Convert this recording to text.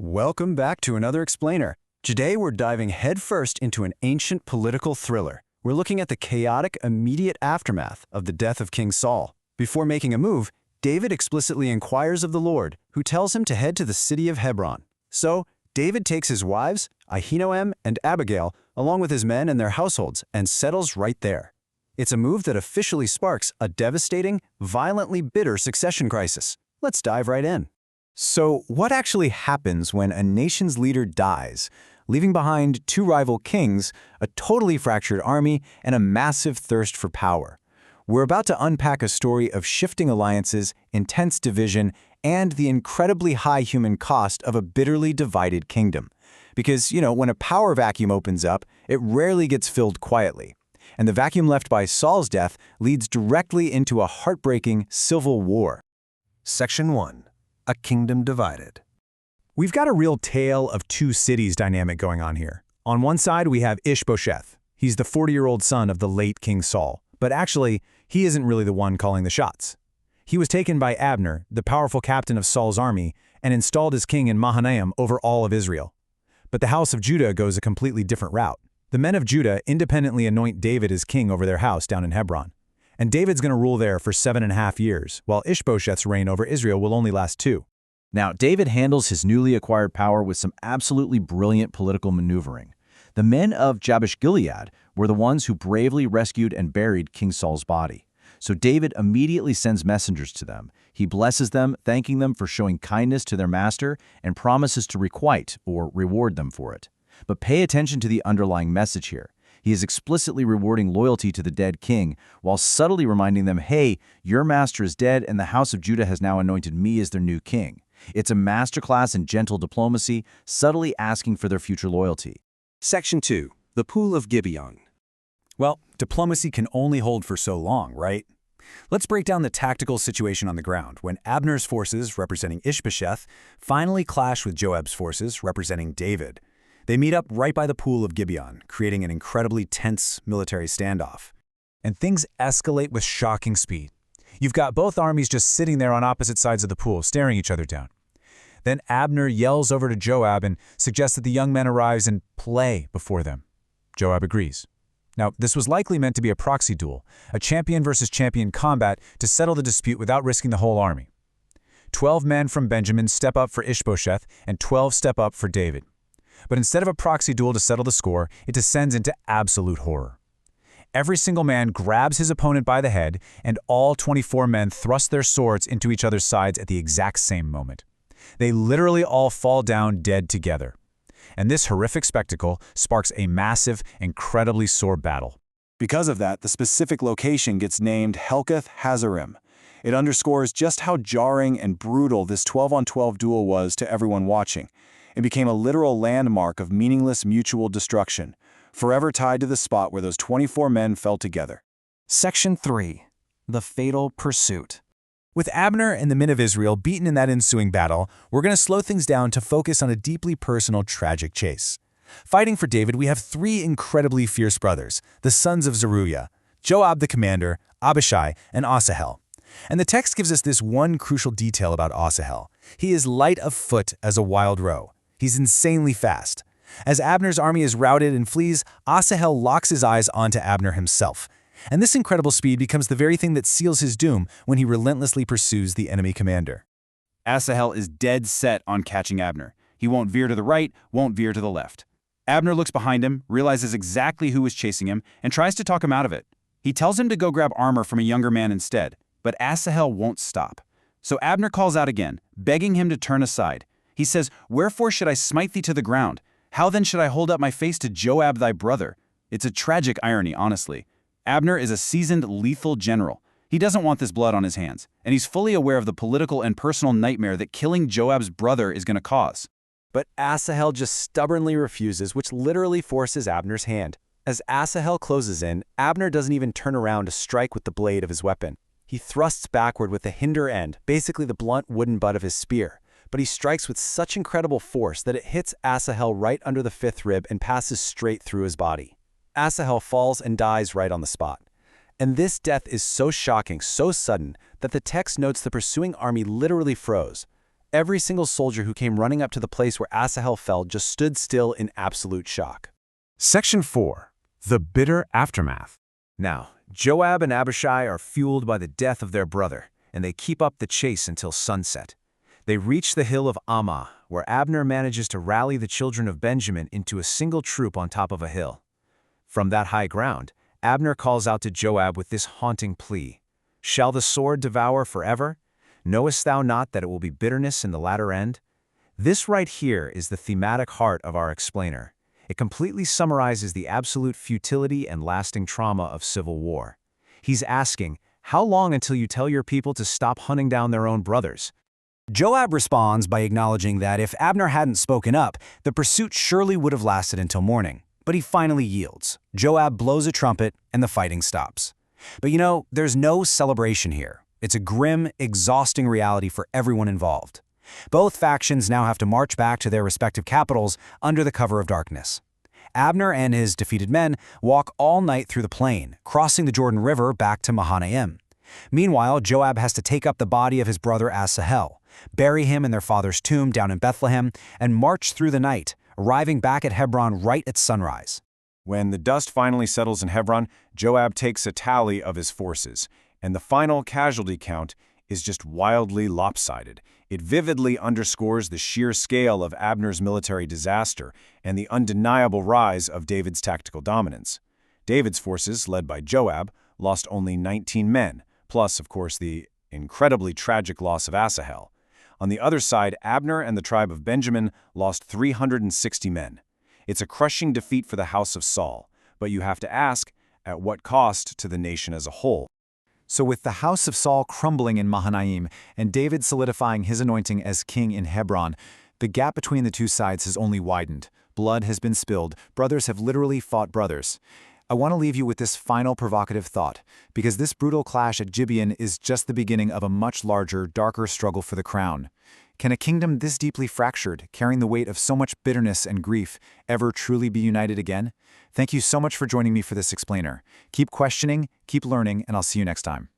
Welcome back to another explainer. Today we're diving headfirst into an ancient political thriller. We're looking at the chaotic, immediate aftermath of the death of King Saul. Before making a move, David explicitly inquires of the Lord, who tells him to head to the city of Hebron. So, David takes his wives, Ahinoam and Abigail, along with his men and their households, and settles right there. It's a move that officially sparks a devastating, violently bitter succession crisis. Let's dive right in. So, what actually happens when a nation's leader dies, leaving behind two rival kings, a totally fractured army, and a massive thirst for power? We're about to unpack a story of shifting alliances, intense division, and the incredibly high human cost of a bitterly divided kingdom. Because, when a power vacuum opens up, it rarely gets filled quietly. And the vacuum left by Saul's death leads directly into a heartbreaking civil war. Section 1. A Kingdom Divided. We've got a real tale of two cities dynamic going on here. On one side, we have Ishbosheth. He's the 40-year-old son of the late King Saul. But actually, he isn't really the one calling the shots. He was taken by Abner, the powerful captain of Saul's army, and installed as king in Mahanaim over all of Israel. But the house of Judah goes a completely different route. The men of Judah independently anoint David as king over their house down in Hebron. And David's going to rule there for 7.5 years, while Ishbosheth's reign over Israel will only last 2. Now, David handles his newly acquired power with some absolutely brilliant political maneuvering. The men of Jabesh-Gilead were the ones who bravely rescued and buried King Saul's body. So David immediately sends messengers to them. He blesses them, thanking them for showing kindness to their master, and promises to requite or reward them for it. But pay attention to the underlying message here. He is explicitly rewarding loyalty to the dead king, while subtly reminding them, hey, your master is dead and the house of Judah has now anointed me as their new king. It's a masterclass in gentle diplomacy, subtly asking for their future loyalty. Section 2. The Pool of Gibeon. Well, diplomacy can only hold for so long, right? Let's break down the tactical situation on the ground when Abner's forces, representing Ishbosheth, finally clash with Joab's forces, representing David. They meet up right by the Pool of Gibeon, creating an incredibly tense military standoff. And things escalate with shocking speed. You've got both armies just sitting there on opposite sides of the pool, staring each other down. Then Abner yells over to Joab and suggests that the young men arrives and play before them. Joab agrees. Now, this was likely meant to be a proxy duel, a champion versus champion combat to settle the dispute without risking the whole army. 12 men from Benjamin step up for Ishbosheth and 12 step up for David. But instead of a proxy duel to settle the score, it descends into absolute horror. Every single man grabs his opponent by the head, and all 24 men thrust their swords into each other's sides at the exact same moment. They literally all fall down dead together. And this horrific spectacle sparks a massive, incredibly sore battle. Because of that, the specific location gets named Helkath Hazarim. It underscores just how jarring and brutal this 12-on-12 duel was to everyone watching. It became a literal landmark of meaningless mutual destruction, forever tied to the spot where those 24 men fell together. Section 3. The Fatal Pursuit. With Abner and the men of Israel beaten in that ensuing battle, we're going to slow things down to focus on a deeply personal, tragic chase. Fighting for David, we have 3 incredibly fierce brothers, the sons of Zeruiah, Joab the commander, Abishai, and Asahel. And the text gives us this one crucial detail about Asahel. He is light of foot as a wild roe. He's insanely fast. As Abner's army is routed and flees, Asahel locks his eyes onto Abner himself. And this incredible speed becomes the very thing that seals his doom when he relentlessly pursues the enemy commander. Asahel is dead set on catching Abner. He won't veer to the right, won't veer to the left. Abner looks behind him, realizes exactly who is chasing him, and tries to talk him out of it. He tells him to go grab armor from a younger man instead, but Asahel won't stop. So Abner calls out again, begging him to turn aside. He says, "Wherefore should I smite thee to the ground? How then should I hold up my face to Joab thy brother?" It's a tragic irony, honestly. Abner is a seasoned, lethal general. He doesn't want this blood on his hands, and he's fully aware of the political and personal nightmare that killing Joab's brother is going to cause. But Asahel just stubbornly refuses, which literally forces Abner's hand. As Asahel closes in, Abner doesn't even turn around to strike with the blade of his weapon. He thrusts backward with the hinder end, basically the blunt wooden butt of his spear. But he strikes with such incredible force that it hits Asahel right under the 5th rib and passes straight through his body. Asahel falls and dies right on the spot. And this death is so shocking, so sudden, that the text notes the pursuing army literally froze. Every single soldier who came running up to the place where Asahel fell just stood still in absolute shock. Section 4. The bitter aftermath. Now, Joab and Abishai are fueled by the death of their brother, and they keep up the chase until sunset. They reach the hill of Ammah, where Abner manages to rally the children of Benjamin into a single troop on top of a hill. From that high ground, Abner calls out to Joab with this haunting plea, "Shall the sword devour forever? Knowest thou not that it will be bitterness in the latter end?" This right here is the thematic heart of our explainer. It completely summarizes the absolute futility and lasting trauma of civil war. He's asking, how long until you tell your people to stop hunting down their own brothers? Joab responds by acknowledging that if Abner hadn't spoken up, the pursuit surely would have lasted until morning. But he finally yields. Joab blows a trumpet, and the fighting stops. But you know, there's no celebration here. It's a grim, exhausting reality for everyone involved. Both factions now have to march back to their respective capitals under the cover of darkness. Abner and his defeated men walk all night through the plain, crossing the Jordan River back to Mahanaim. Meanwhile, Joab has to take up the body of his brother Asahel, bury him in their father's tomb down in Bethlehem, and march through the night, arriving back at Hebron right at sunrise. When the dust finally settles in Hebron, Joab takes a tally of his forces, and the final casualty count is just wildly lopsided. It vividly underscores the sheer scale of Abner's military disaster and the undeniable rise of David's tactical dominance. David's forces, led by Joab, lost only 19 men, plus, of course, the incredibly tragic loss of Asahel. On the other side, Abner and the tribe of Benjamin lost 360 men. It's a crushing defeat for the house of Saul, but you have to ask, at what cost to the nation as a whole? So with the house of Saul crumbling in Mahanaim and David solidifying his anointing as king in Hebron, the gap between the two sides has only widened. Blood has been spilled. Brothers have literally fought brothers. I want to leave you with this final provocative thought, because this brutal clash at Gibeon is just the beginning of a much larger, darker struggle for the crown. Can a kingdom this deeply fractured, carrying the weight of so much bitterness and grief, ever truly be united again? Thank you so much for joining me for this explainer. Keep questioning, keep learning, and I'll see you next time.